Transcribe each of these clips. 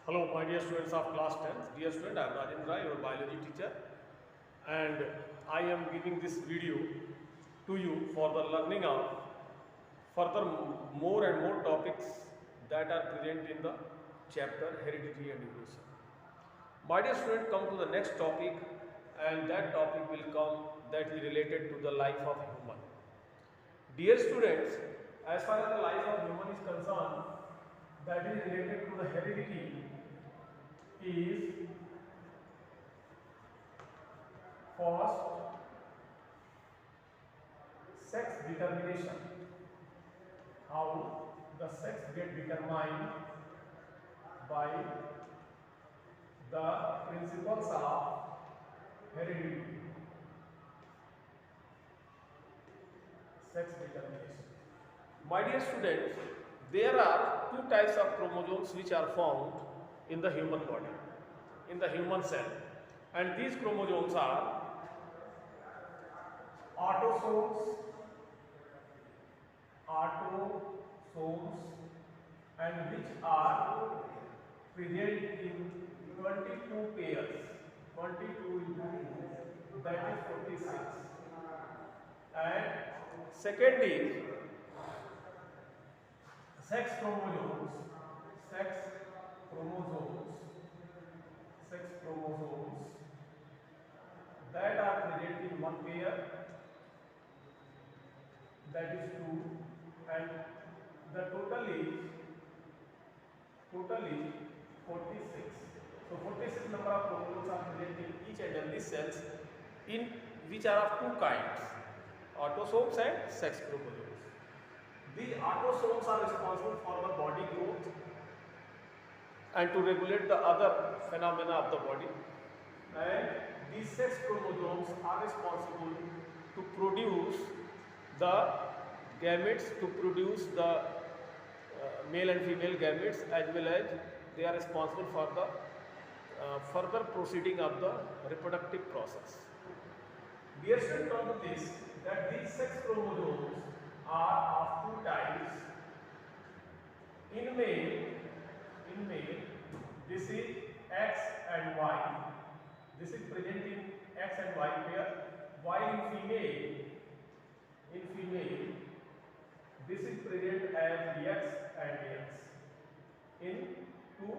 Hello, my dear students of class 10th. Dear student, I am Rajendra, your biology teacher, and I am giving this video to you for the learning of further more and more topics that are present in the chapter heredity and evolution. My dear student, come to the next topic, and that topic will come that is related to the life of human. Dear students, as far as the life of human is concerned, that is related to the heredity is first sex determination. How the sex get determined by the principles of heredity. Sex determination. My dear students, there are two types of chromosomes which are found in the human body, in the human cell, and these chromosomes are autosomes, autosomes, and which are present in 22 pairs, 22 into 2, that is 46. And second is sex chromosomes, sex chromosomes, sex chromosomes that are present in one pair, that is 2, and the total is 46. So 46 number of chromosomes are present in each and every cells, in which are of two kinds, autosomes and sex chromosomes. These autosomes are responsible for the body growth and to regulate the other phenomena of the body, and these sex chromosomes are responsible to produce the gametes, to produce the male and female gametes, as well as they are responsible for the further proceeding of the reproductive process. Dear students, come to this, that these sex chromosomes are of two types. In male, this is X and Y. This is present in X and Y pair, while in female, this is present as X and X in two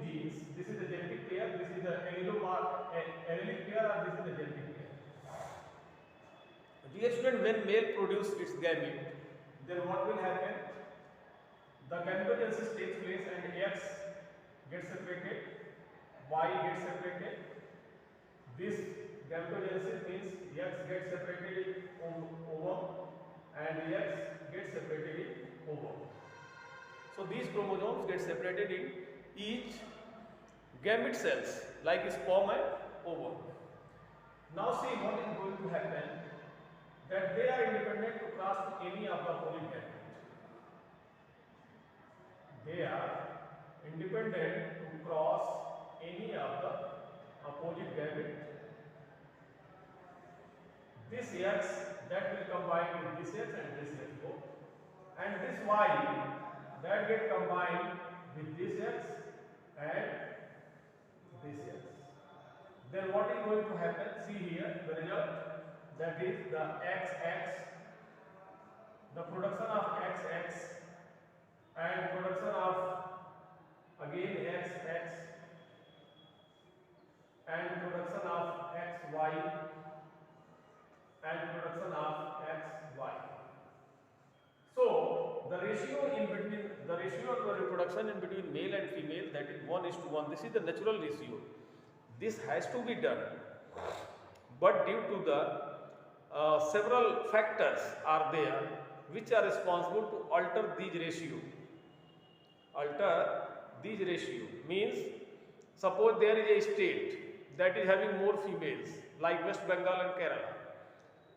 genes. This is the genetic pair, this is the allelic pair, or this is the genetic pair. Dear student, when male produces its gamete, then what will happen? The gametogenesis takes place and X gets separated, Y gets separated. This gametogenesis means X gets separated in ovum and X gets separated in ovum. So these chromosomes get separated in each gamete cells like sperm and ovum. Now see what is going to happen, that they are independent to cross to any of the opposite gamete. They are independent to cross any of the opposite gamete. This X that will combine with this X and this X both, and this Y that get combined with this X and this X. Then what is going to happen? See here the result, that is the XX, the production of XX and production of again XX and production of XY and production of XY. So the ratio of the reproduction in between male and female, that is 1:1. This is the natural ratio. This has to be done, but due to the several factors are there which are responsible to alter these ratio. Alter these ratio means, suppose there is a state that is having more females, like West Bengal and Kerala.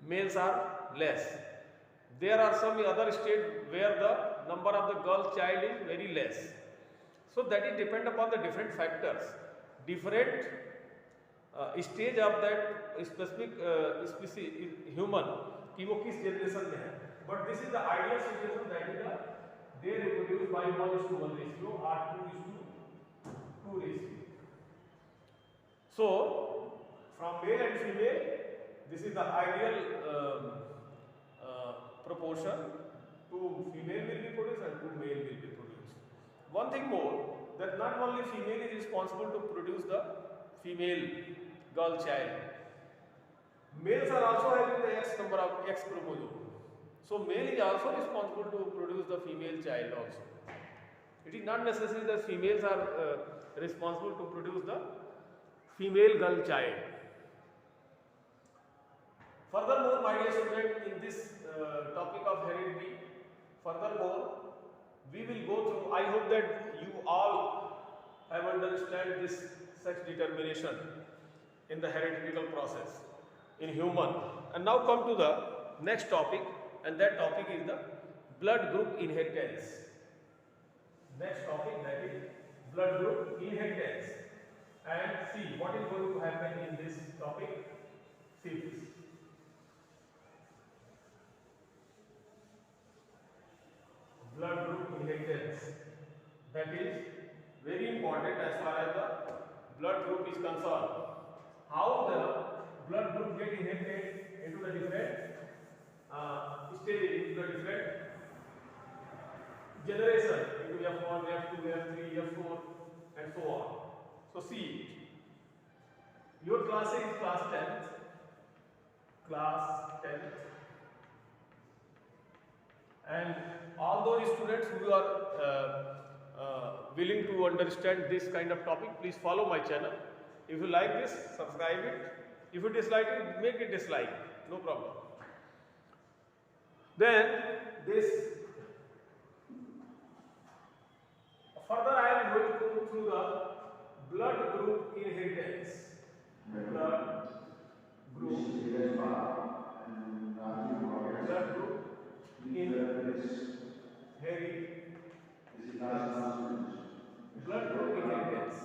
Males are less. There are some other states where the number of the girl child is very less. So that is depend upon the different factors, different stage of that specific species human कि वो किस generation में है. But this is the ideal situation, that is the they reproduce by 1:1 ratio or 2:2 ratio. So from male and female, this is the ideal proportion. 2 female will be produced and 2 male will be produced. One thing more, that not only female is responsible to produce the female girl child, males are also having the X number of X chromosome. So male is also responsible to produce the female child also. It is not necessary that females are responsible to produce the female girl child. Furthermore, my dear student, in this topic of heredity, furthermore, we will go through, I hope that you all have understand this sex determination in the hereditary process in human. And now come to the next topic, and that topic is the blood group inheritance. Next topic, that is blood group inheritance. And see what is going to happen in this topic. See this. Blood group inheritance. That is very important as far as the blood group is concerned. How the blood group get inherited into the different stages, into the different generation, into F1, F2, F3, F4 and so on. So see, your class is class 10th, and all those students who are willing to understand this kind of topic, please follow my channel. If you like this, subscribe it. If you dislike it, make it dislike, no problem. Then this, further I am going to go through the blood group inheritance. Blood group inheritance. Blood group inheritance.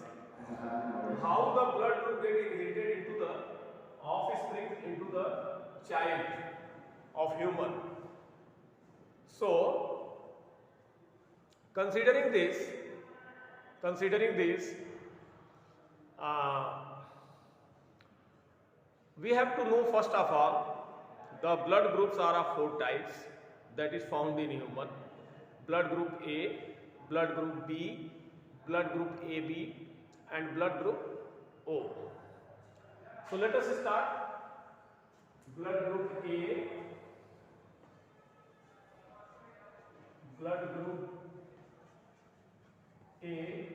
How the blood group get inherited into the offspring, into the child of human. So considering this, we have to know first of all, the blood groups are of 4 types that is found in human. Blood group A, blood group B, blood group AB and blood group O. So let us start. Blood group A, blood group A,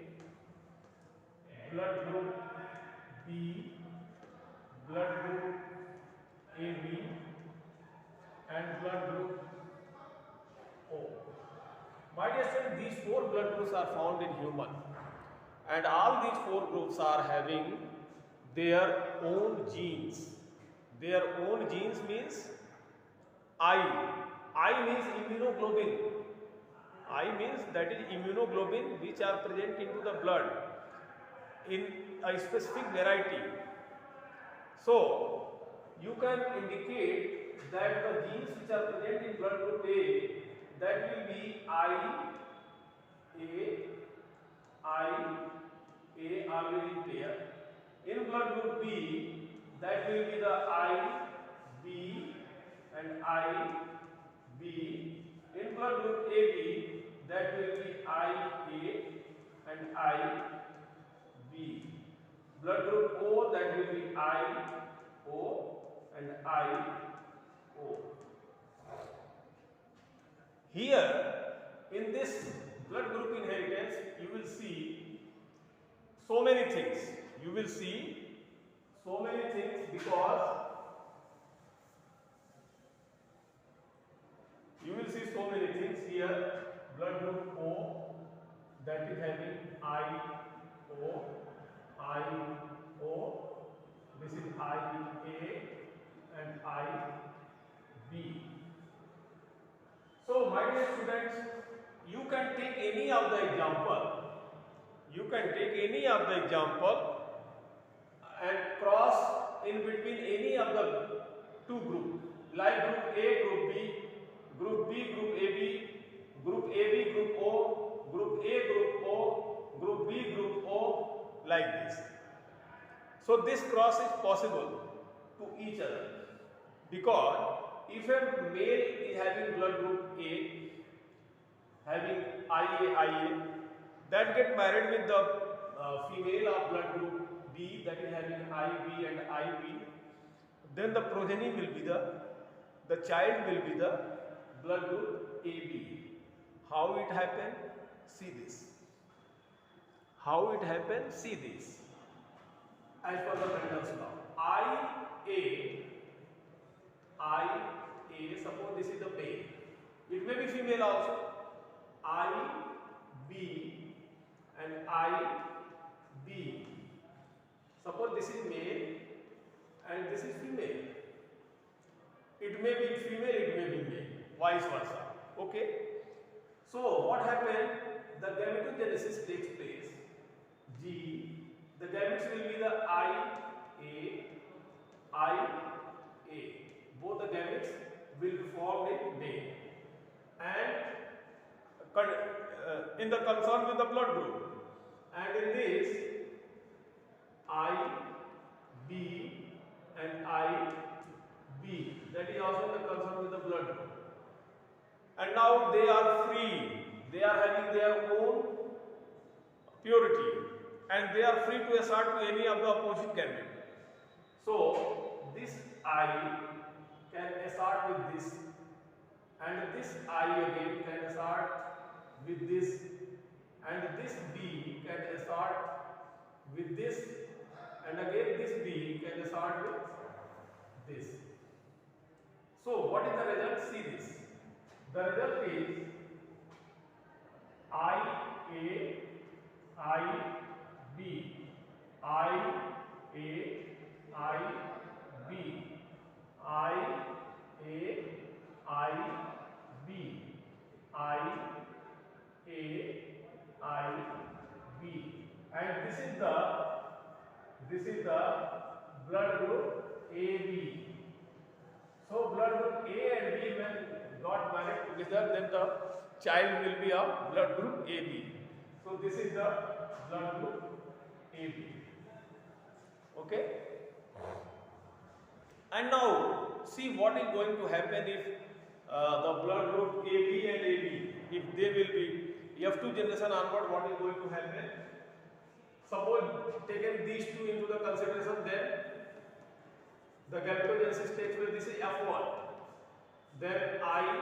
blood group B, blood group AB and blood group O. My dear students, these 4 blood groups are found in human, and all these 4 groups are having their own genes. Their own genes means I means immunoglobulin. I means that is immunoglobulin which are present into the blood in a specific variety. So you can indicate that the genes which are present in blood group A, that will be I, A always there. In blood group B, that will be the I, B and I, B. In blood group AB, that will be I, A and I, B. Blood group O, that will be I, O and I, O. Here, in this blood group inheritance, you will see so many things. You will see so many things because you will see so many things here. Blood group O, that is having I, O. This is I, A and I, B. So my dear students, you can take any of the example. You can take any of the example and cross in between any of the 2 groups, like group A, group B, group B, group AB, group AB, group O, group A, group O, group B, group O, like this. So this cross is possible to each other, because if a male is having blood group A, having IA, that get married with the female of blood group B, that is having IB and IB, then the progeny will be the child will be the blood group AB. How it happened? See this. How it happened? See this. As per the Mendel's law, IA, suppose this is the male. It may be female also. IB and IB. Suppose this is male and this is female. It may be female, it may be male, vice versa. Okay? So what happened? The gametogenesis takes place. G, the gametes will be the IA. Both the gametes will be formed in male. And in the concern with the blood group. And in this, IB and IB, that is also the concern with the blood group. And now they are free, they are having their own purity, and they are free to assert to any of the opposite gamete. So this I can assert with this, and this I again can assert with this, and this B can assert with this, and again this B can assert with this. So what is the result? See this. The result is IA, IB, IA, IB, IA, IB, IB, and this is the blood group AB. So blood group A and B when got married together, then the child will be of blood group AB. So this is the blood group AB. Okay? And now see what is going to happen if the blood group AB and AB, if they will be F2 generation onward, what is going to happen? Suppose taken these two into the consideration, then the gametogenesis takes place. This is F1. Then IB.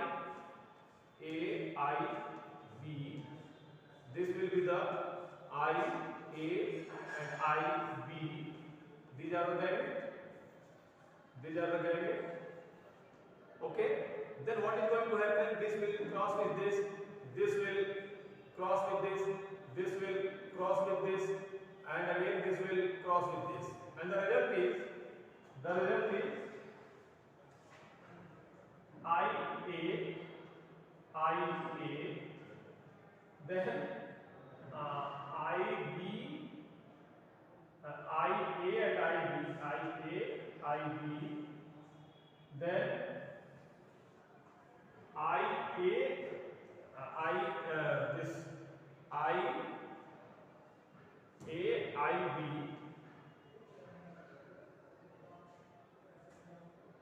This will be the IA and IB. These are the gamete. Okay. Then what is going to happen? This will cross with this. This will cross with this. This will cross with this. And again this will cross with this. And the result is IA, then IB, IA and IB, then this IB.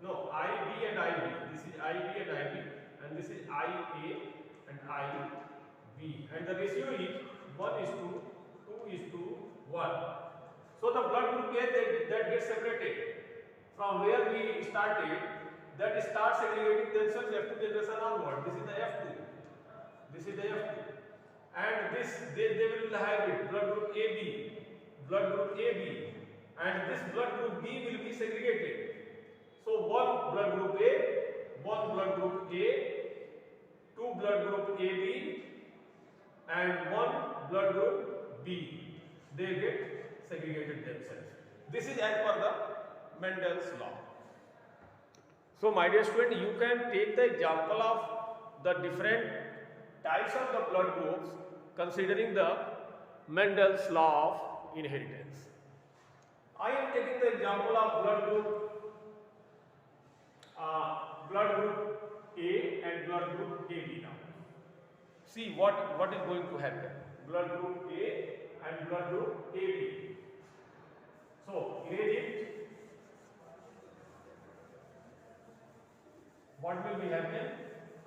No, IB and IB. This is IB and IB, and this is IA and IB. And the ratio is 1:2:1. So the blood group A that gets separated from where we started, that starts segregating themselves F2 generation onward. This is the F2. This is the F2. And this they will have it blood group AB, and this blood group B will be segregated. So one blood group A, one blood group A, two blood group AB, and one blood group B. They get segregated themselves. This is as per the Mendel's law. So my dear student, you can take the example of the different types of the blood groups considering the Mendel's law of inheritance. I am taking the example of blood group A and blood group AB now. see what is going to happen. Blood group A and blood group AB. So erase it. What will be happen?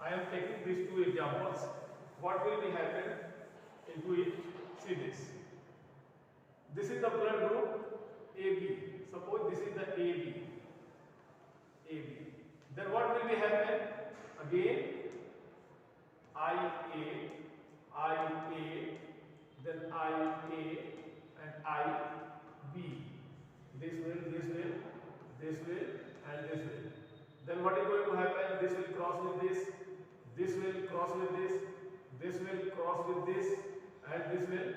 I am taking these two examples. What will be happen into it? See this. This is the blood group AB. Suppose this is the AB. AB. Then what will be happen? Again IA, IA, then IA and IB. This will, and this will. Then what is going to happen? This will cross with this will cross with this will cross with this, and this will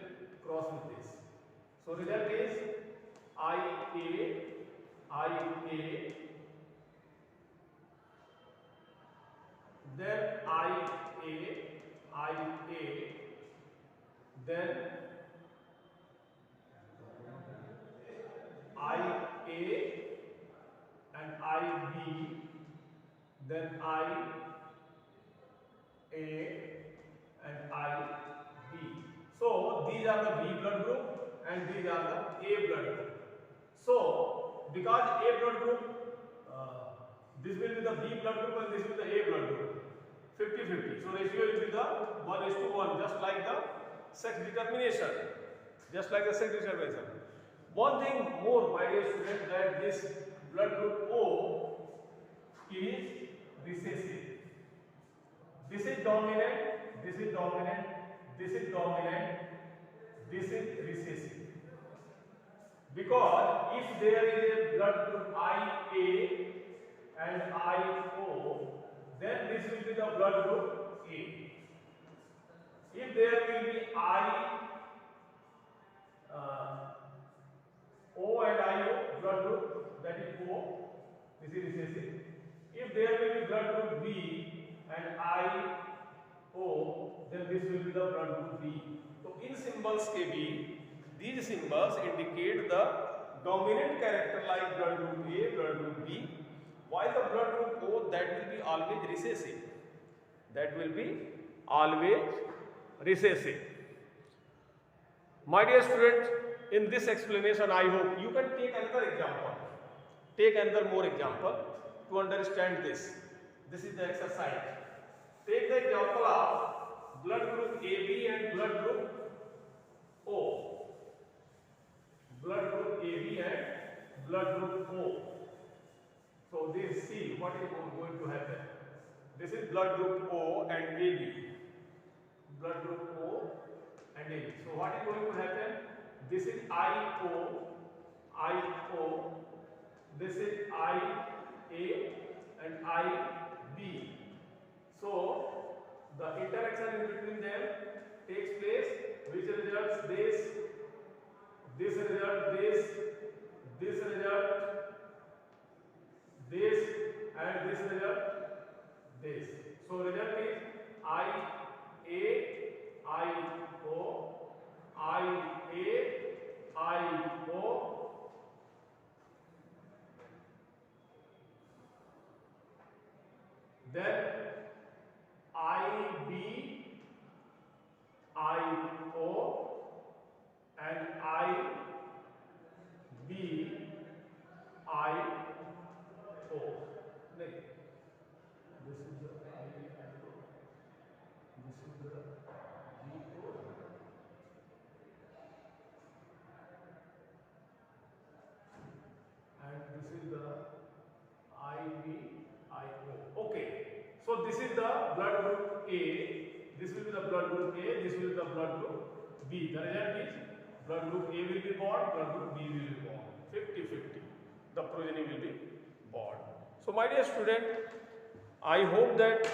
cross with this. So result is IA, then IA, then IA and IB, then IA and IB. So these are the B blood group and these are the A blood group. So because A blood group, this will be the B blood group and this will be the A blood group. 50-50. So ratio will be the 1:1, just like the sex determination. One thing more, my dear student, that this blood group O is recessive. This is dominant, this is dominant, this is dominant, this is recessive. Because if there is a blood group IA and IO, then this will be the blood group A. If there will be O and IO blood group, that is O, this is recessive. If there will be blood group B and IO, then this will be the blood group B. So in symbols KB, these symbols indicate the dominant character like blood group A, blood group B, while the blood group O, that will be always recessive. My dear students, in this explanation, I hope you can take another example. Take another more example to understand this. This is the exercise. Take the example of blood group AB and blood group O. Blood group AB and blood group O. So this, see what is going to happen. This is blood group O and AB. Blood group O and AB. So what is going to happen? This is IO. This is IA and IB. So the interaction in between them takes place, which results this result, this result, this, and this result, this. So result is IA, IO, IA, IO, then IB, IO, and IB, IO. This is the IO, this is the GO, and this is the IB, IO. Okay. So this is the blood group A, this will be the blood group A, this will be the blood group B. The result is blood group A will be born, blood group B will be born. 50-50. The progeny will be born. So my dear student, I hope that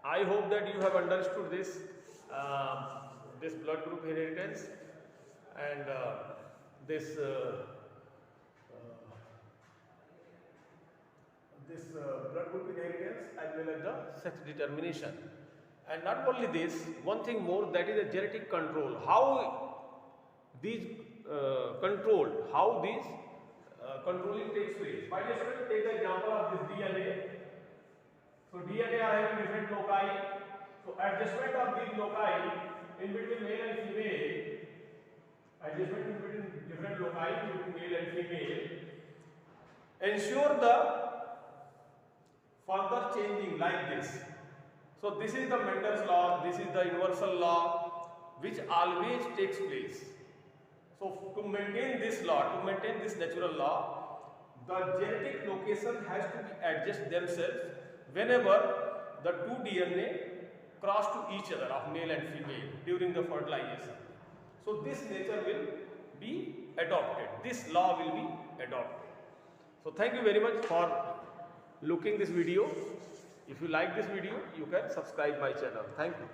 you have understood this this blood group inheritance and this blood group inheritance as well as the sex determination. And not only this, one thing more, that is a genetic control. How these controlling takes place. By the student, take the example of this DNA. So DNA are having different loci. So adjustment of these loci in between male and female, adjustment in between different loci between male and female, ensure the further changing like this. So this is the Mendel's law, this is the universal law which always takes place. So to maintain this law, to maintain this natural law, the genetic location has to be adjust themselves whenever the two DNA cross to each other of male and female during the fertilization. So this nature will be adopted, this law will be adopted. So thank you very much for looking this video. If you like this video, you can subscribe my channel. Thank you.